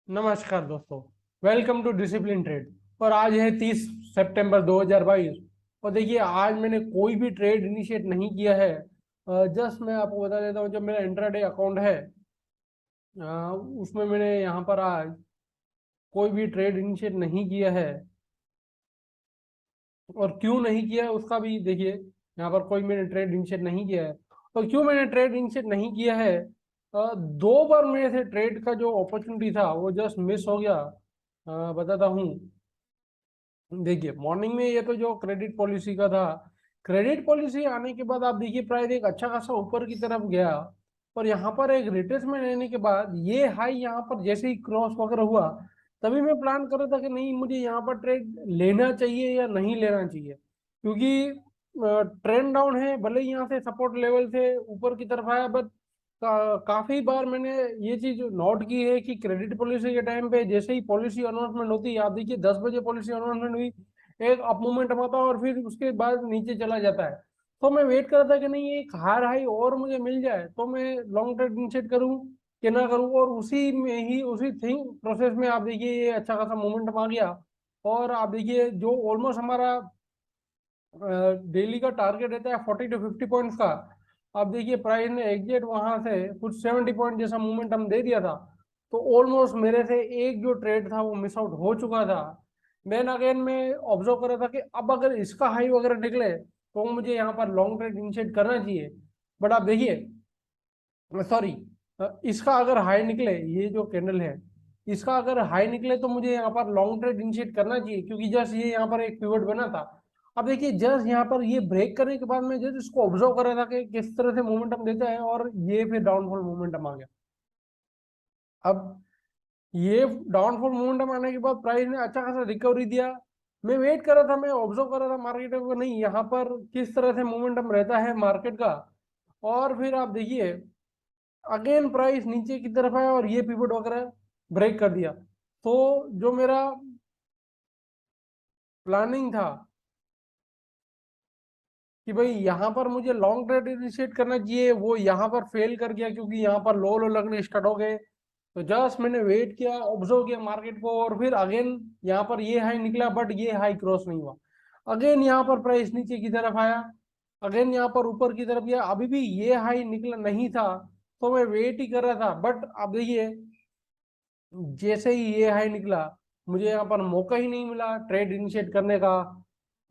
नमस्कार दोस्तों। Welcome to discipline trade. और आज है 30 सितंबर 2022। और देखिए, आज मैंने कोई भी ट्रेड इनिशिएट नहीं किया है। जस्ट मैं आपको बता देता हूँ, जब मेरा इंट्राडे अकाउंट है उसमें मैंने यहाँ पर आज कोई भी ट्रेड इनिशिएट नहीं किया है। और क्यों नहीं किया है उसका भी देखिए, यहाँ पर कोई मैंने ट्रेड इनिशिएट नहीं किया है। और क्यों मैंने ट्रेड इनिशिएट नहीं किया है, दो बार मेरे से ट्रेड का जो अपॉर्चुनिटी था वो जस्ट मिस हो गया। बताता हूँ। देखिए, मॉर्निंग में ये तो जो क्रेडिट पॉलिसी का था, क्रेडिट पॉलिसी आने के बाद आप देखिए प्राइस एक अच्छा खासा ऊपर की तरफ गया। और यहाँ पर एक रिट्रेसमेंट लेने के बाद ये हाई यहाँ पर जैसे ही क्रॉस वगैरह हुआ, तभी मैं प्लान कर रहा था कि नहीं, मुझे यहाँ पर ट्रेड लेना चाहिए या नहीं लेना चाहिए। क्योंकि ट्रेंड डाउन है, भले ही यहाँ से सपोर्ट लेवल से ऊपर की तरफ आया, बट काफी बार मैंने ये चीज नोट की है कि क्रेडिट पॉलिसी के टाइम पे जैसे ही पॉलिसी अनाउंसमेंट होती है, आप देखिए 10 बजे पॉलिसी अनाउंसमेंट हुई, एक अप मोमेंटम आता है और फिर उसके बाद नीचे चला जाता है। तो मैं वेट कर रहा था कि नहीं, एक हार हाई और मुझे मिल जाए तो मैं लॉन्ग ट्रेड इनिशिएट करूं कि ना करूं। और उसी में ही उसी थिंग प्रोसेस में आप देखिए ये अच्छा खासा मोमेंटम आ गया। और आप देखिए जो ऑलमोस्ट हमारा डेली का टारगेट रहता है 40 to 50 पॉइंट्स का, अब देखिए प्राइस ने एग्जैक्ट वहां से कुछ 70 पॉइंट जैसा मूवमेंट हम दे दिया था। तो ऑलमोस्ट मेरे से एक जो ट्रेड था वो मिस आउट हो चुका था। देन अगेन मैं ऑब्जर्व कर रहा था कि अब अगर इसका हाई वगैरह निकले तो मुझे यहाँ पर लॉन्ग ट्रेड इनिशिएट करना चाहिए। बट आप देखिए, सॉरी, इसका अगर हाई निकले, ये जो कैंडल है इसका अगर हाई निकले तो मुझे यहाँ पर लॉन्ग ट्रेड इनिशिएट करना चाहिए, क्योंकि जस्ट ये यहाँ पर एक पिवट बना था। अब देखिए, जस्ट यहाँ पर ये ब्रेक करने के बाद मैं जस्ट इसको ऑब्जर्व कर रहा था कि किस तरह से मोमेंटम देता है, और ये फिर डाउनफॉल मोमेंटम आ गया। अब ये डाउनफॉल मोमेंटम आने के बाद प्राइस ने अच्छा खासा रिकवरी दिया। मैं वेट कर रहा था, मैं ऑब्जर्व कर रहा था मार्केट को, नहीं यहाँ पर किस तरह से मोमेंटम रहता है मार्केट का। और फिर आप देखिए, अगेन प्राइस नीचे की तरफ आया और ये पिवट वगैरह ब्रेक कर दिया। तो जो मेरा प्लानिंग था कि भाई यहाँ पर मुझे लॉन्ग ट्रेड इनिशिएट करना चाहिए, वो यहाँ पर फेल कर गया, क्योंकि यहाँ पर लो लो लगने स्टार्ट हो गए। तो जस्ट मैंने वेट किया, ऑब्जर्व किया मार्केट को, और फिर अगेन यहाँ पर ये हाई निकला, बट ये हाई क्रॉस नहीं हुआ। अगेन यहाँ पर प्राइस नीचे की तरफ आया, अगेन यहाँ पर ऊपर की तरफ गया, अभी भी ये हाई निकला नहीं था। तो मैं वेट ही कर रहा था, बट अब देखिए जैसे ही ये हाई निकला, मुझे यहाँ पर मौका ही नहीं मिला ट्रेड इनिशिएट करने का।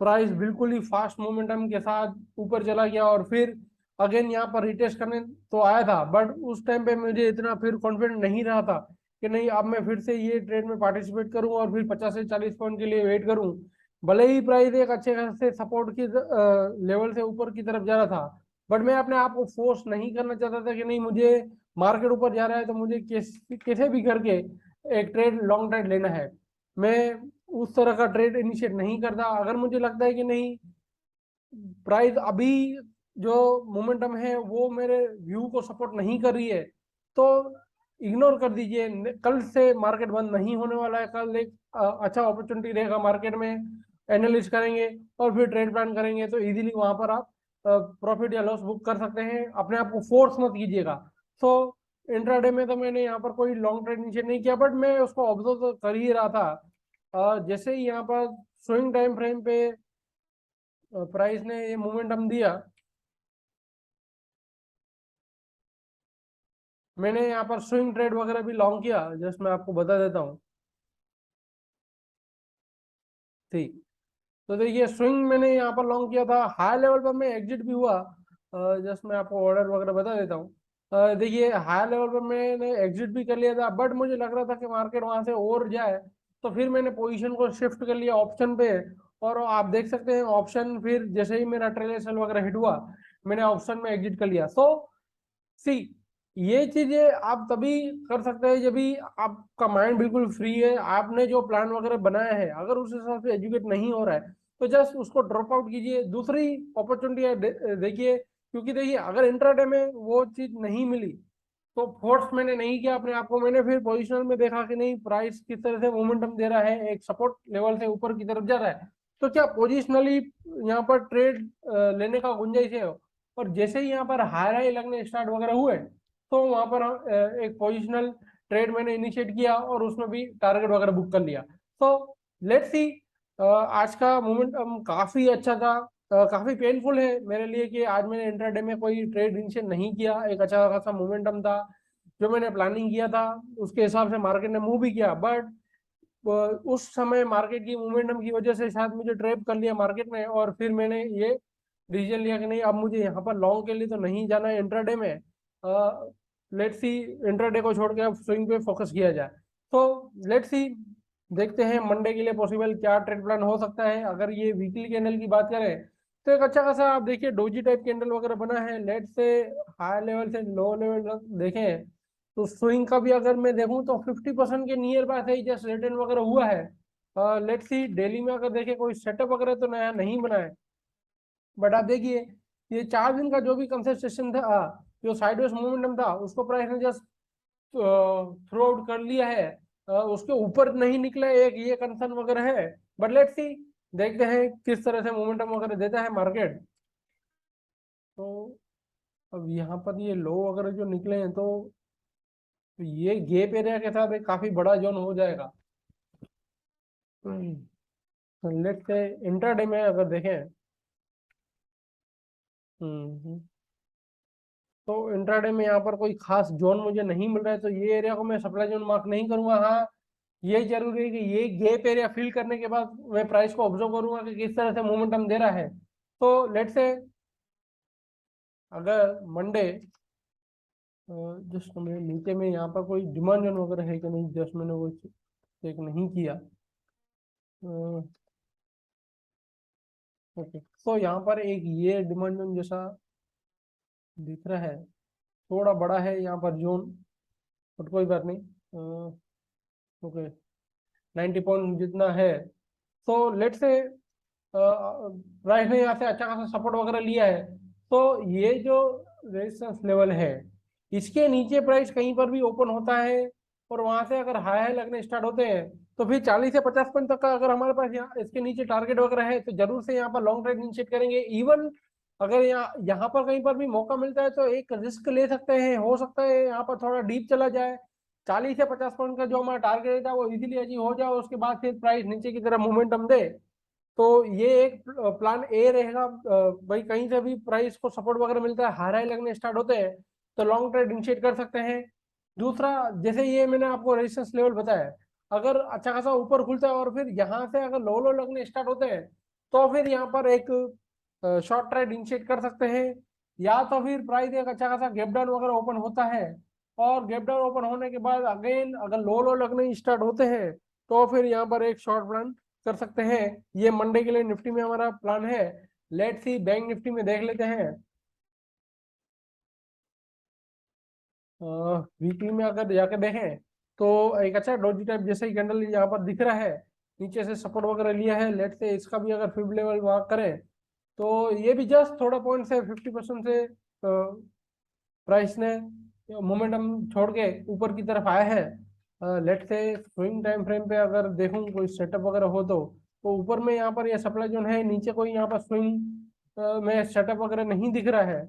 प्राइस बिल्कुल ही फास्ट मोमेंटम के साथ ऊपर चला गया, और फिर अगेन यहाँ पर रिटेस्ट करने तो आया था, बट उस टाइम पे मुझे इतना फिर कॉन्फिडेंट नहीं रहा था कि नहीं, अब मैं फिर से ये ट्रेड में पार्टिसिपेट करूं और फिर 50 से 40 पॉइंट के लिए वेट करूं। भले ही प्राइस एक अच्छे खासे सपोर्ट की लेवल से ऊपर की तरफ जा रहा था, बट मैं अपने आप को फोर्स नहीं करना चाहता था कि नहीं, मुझे मार्केट ऊपर जा रहा है तो मुझे कैसे भी करके एक ट्रेड लॉन्ग ट्रेड लेना है। मैं उस तरह का ट्रेड इनिशिएट नहीं करता। अगर मुझे लगता है कि नहीं, प्राइस अभी जो मोमेंटम है वो मेरे व्यू को सपोर्ट नहीं कर रही है, तो इग्नोर कर दीजिए। कल से मार्केट बंद नहीं होने वाला है, कल एक अच्छा अपॉर्चुनिटी रहेगा मार्केट में, एनालिस्ट करेंगे और फिर ट्रेड प्लान करेंगे, तो इजीली वहां पर आप प्रॉफिट या लॉस बुक कर सकते हैं। अपने आप को फोर्स मत कीजिएगा। सो इंट्राडे में तो मैंने यहाँ पर कोई लॉन्ग ट्रेड इनिशिएट नहीं किया, बट मैं उसको ऑब्जर्व तो कर ही रहा था। जैसे ही यहाँ पर स्विंग टाइम फ्रेम पे प्राइस ने ये मोमेंटम दिया, मैंने यहाँ पर स्विंग ट्रेड वगैरह भी लॉन्ग किया, जस्ट मैं आपको बता देता हूँ। ठीक, तो देखिए स्विंग मैंने यहाँ पर लॉन्ग किया था, हाई लेवल पर मैं एग्जिट भी हुआ। जस्ट मैं आपको ऑर्डर वगैरह बता देता हूँ। देखिए हाई लेवल पर मैंने एग्जिट भी कर लिया था, बट मुझे लग रहा था कि मार्केट वहां से और जाए, तो फिर मैंने पोजीशन को शिफ्ट कर लिया ऑप्शन पे। और आप देख सकते हैं ऑप्शन, फिर जैसे ही मेरा ट्रेल सेल वगैरह हिट हुआ, मैंने ऑप्शन में एग्जिट कर लिया। सो सी, ये चीजें आप तभी कर सकते हैं जब भी आपका माइंड बिल्कुल फ्री है, आपने जो प्लान वगैरह बनाया है अगर उस हिसाब से एजुकेट नहीं हो रहा है, तो जस्ट उसको ड्रॉप आउट कीजिए, दूसरी अपॉर्चुनिटी देखिए। क्योंकि देखिए, अगर इंट्राडे में वो चीज नहीं मिली तो फोर्स मैंने नहीं किया अपने आप को, मैंने फिर पोजिशनल में देखा कि नहीं, प्राइस किस तरह से मोमेंटम दे रहा है, एक सपोर्ट लेवल से ऊपर की तरफ जा रहा है, तो क्या पोजिशनली यहाँ पर ट्रेड लेने का गुंजाइश है। और जैसे ही यहाँ पर हाई हाई लगने स्टार्ट वगैरह हुए, तो वहां पर एक पोजिशनल ट्रेड मैंने इनिशिएट किया और उसमें भी टारगेट वगैरह बुक कर लिया। तो लेट्स सी, आज का मोमेंटम काफी अच्छा था। काफी पेनफुल है मेरे लिए कि आज मैंने इंट्राडे में कोई ट्रेड इनिशिएट नहीं किया। एक अच्छा खासा मोमेंटम था, जो मैंने प्लानिंग किया था उसके हिसाब से मार्केट ने मूव भी किया, बट उस समय मार्केट की मोमेंटम की वजह से शायद मुझे ट्रैप कर लिया मार्केट ने, और फिर मैंने ये डिसीजन लिया कि नहीं, अब मुझे यहाँ पर लॉन्ग के लिए तो नहीं जाना है इंट्राडे में। लेट्स सी, इंट्राडे को छोड़ के अब स्विंग पे फोकस किया जाए। तो लेट्स सी, देखते हैं मंडे के लिए पॉसिबल क्या ट्रेड प्लान हो सकता है। अगर ये वीकली कैंडल की बात करें तो एक अच्छा खासा आप देखिए डोजी टाइप कैंडल वगैरह बना है। लेट्स से हाई लेवल से लो लेवल देखें तो स्विंग का भी अगर मैं देखूं तो 50% के नियर बाय है, जस्ट रिटर्न वगैरह हुआ है। लेट्स सी, डेली में अगर देखें कोई सेटअप वगैरह तो नया नहीं बना है, बट आप देखिए ये 4 दिन का जो भी कंसंट्रेशन था, जो साइडवेज मोमेंटम था, उसको प्राइस ने जस्ट थ्रो आउट कर लिया है। उसके ऊपर नहीं निकला, एक ये कंसर्न वगैरह है। बट लेट्स सी, देखते हैं किस तरह से मोमेंटम वगैरह देता है मार्केट। तो अब यहाँ पर ये लो वगैरह जो निकले हैं तो ये गैप एरिया के साथ एक काफी बड़ा जोन हो जाएगा। लेट्स से इंट्राडे में अगर देखें, हम्म, तो इंट्राडे में यहाँ पर कोई खास जोन मुझे नहीं मिल रहा है, तो ये एरिया को मैं सप्लाई जोन मार्क नहीं करूंगा। हाँ, ये जरूरी है कि ये गैप एरिया फिल करने के बाद मैं प्राइस को ऑब्जर्व करूंगा कि किस तरह से मोमेंटम दे रहा है। तो लेट्स से अगर मंडे, जस्ट मैं नीचे में यहाँ पर कोई डिमांड जोन वगैरह है कि नहीं, जस्ट मैंने वो चेक नहीं किया। ओके, तो यहाँ पर एक ये डिमांड जोन जैसा दिख रहा है, थोड़ा बड़ा है यहाँ पर जोन, बट कोई बात नहीं। ओके, 90 पॉइंट जितना है। तो लेट से प्राइस ने यहाँ से अच्छा खासा सपोर्ट वगैरह लिया है। तो ये जो रेजिस्टेंस लेवल है, इसके नीचे प्राइस कहीं पर भी ओपन होता है और वहां से अगर हाई हाई लगने स्टार्ट होते हैं, तो फिर 40 से 50 पॉइंट तक का अगर हमारे पास यहाँ इसके नीचे टारगेट वगैरह है, तो जरूर से यहाँ पर लॉन्ग ट्रेड इनिशिएट करेंगे। इवन अगर यहाँ पर कहीं पर भी मौका मिलता है तो एक रिस्क ले सकते हैं, हो सकता है यहाँ पर थोड़ा डीप चला जाए, 40 से 50 पॉइंट का जो हमारा टारगेट था वो इजीली अचीव हो जाए, उसके बाद फिर प्राइस नीचे की तरफ मोमेंटम दे। तो ये एक प्लान ए रहेगा। भाई कहीं से भी प्राइस को सपोर्ट वगैरह मिलता है, हाई हाई लगने स्टार्ट होते हैं, तो लॉन्ग ट्रेड इनिशिएट कर सकते हैं। दूसरा, जैसे ये मैंने आपको रेजिस्टेंस लेवल बताया, अगर अच्छा खासा ऊपर खुलता है और फिर यहाँ से अगर लो लो लगने स्टार्ट होते हैं, तो फिर यहाँ पर एक शॉर्ट ट्रेड इनिशिएट कर सकते हैं। या तो फिर प्राइस एक अच्छा खासा गैप डाउन वगैरह ओपन होता है, और गैप डाउन ओपन होने के बाद अगेन अगर लो लो लगने स्टार्ट होते हैं, तो फिर यहाँ पर एक शॉर्ट प्लान कर सकते हैं। ये मंडे के लिए निफ्टी में हमारा प्लान है। लेट्स सी, बैंक निफ्टी में देख लेते हैं। वीकली में अगर जाकर देखें तो एक अच्छा डोजी टाइप जैसे ही कैंडल यहाँ पर दिख रहा है, नीचे से सपोर्ट वगैरह लिया है। लेट्स से इसका भी अगर फिब लेवल मार्क करें तो ये भी जस्ट थोड़ा पॉइंट से 50% से प्राइस ने मोमेंटम छोड़ के ऊपर की तरफ आया है। Let's say swing time frame पे अगर देखूं कोई सेटअप वगैरह हो तो ऊपर में यहाँ पर ये सप्लाई जोन है, नीचे कोई यहाँ पर स्विंग में सेटअप वगैरह नहीं दिख रहा है।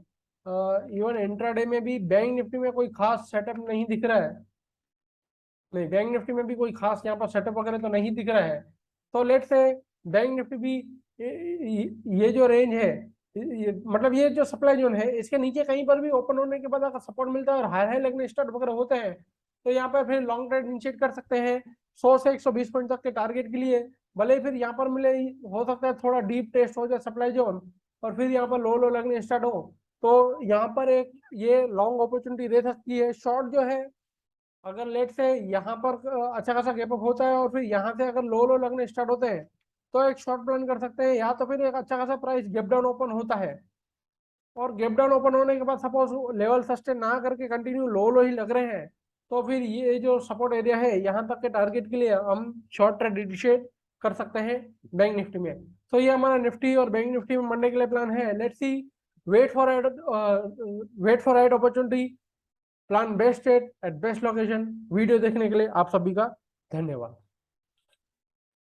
इवन इंट्राडे में भी बैंक निफ्टी में कोई खास सेटअप नहीं दिख रहा है। नहीं, बैंक निफ्टी में भी कोई खास यहाँ पर सेटअप वगैरह तो नहीं दिख रहा है। तो लेट्स से बैंक निफ्टी भी ये जो रेंज है, मतलब ये जो सप्लाई जोन है, इसके नीचे कहीं पर भी ओपन होने के बाद अगर सपोर्ट मिलता है और हाई हाई लगने स्टार्ट वगैरह होते हैं, तो यहाँ पर फिर लॉन्ग ट्रेड इनिशिएट कर सकते हैं 100 से 120 पॉइंट तक के टारगेट के लिए। भले ही फिर यहाँ पर मिले, हो सकता है थोड़ा डीप टेस्ट हो जाए सप्लाई जोन और फिर यहाँ पर लो लो लगने स्टार्ट हो, तो यहाँ पर एक ये लॉन्ग अपॉर्चुनिटी दे सकती है। शॉर्ट जो है, अगर लेट से यहाँ पर अच्छा खासा गैप अप होता है और फिर यहाँ से अगर लो लो लगने स्टार्ट होते हैं, तो एक शॉर्ट प्लान कर सकते हैं। या तो फिर एक अच्छा खासा प्राइस गैप डाउन ओपन होता है और गैप डाउन ओपन होने के बाद सपोज लेवल सस्टेन ना करके कंटिन्यू लो लो ही लग रहे हैं, तो फिर ये जो सपोर्ट एरिया है यहाँ तक के टारगेट के लिए हम शॉर्ट ट्रेड इनिशिएट कर सकते हैं बैंक निफ्टी में। तो ये हमारा निफ्टी और बैंक निफ्टी में मंडे के लिए प्लान है। Let's see, wait for right opportunity, plan best at best location. Video देखने के लिए आप सभी का धन्यवाद।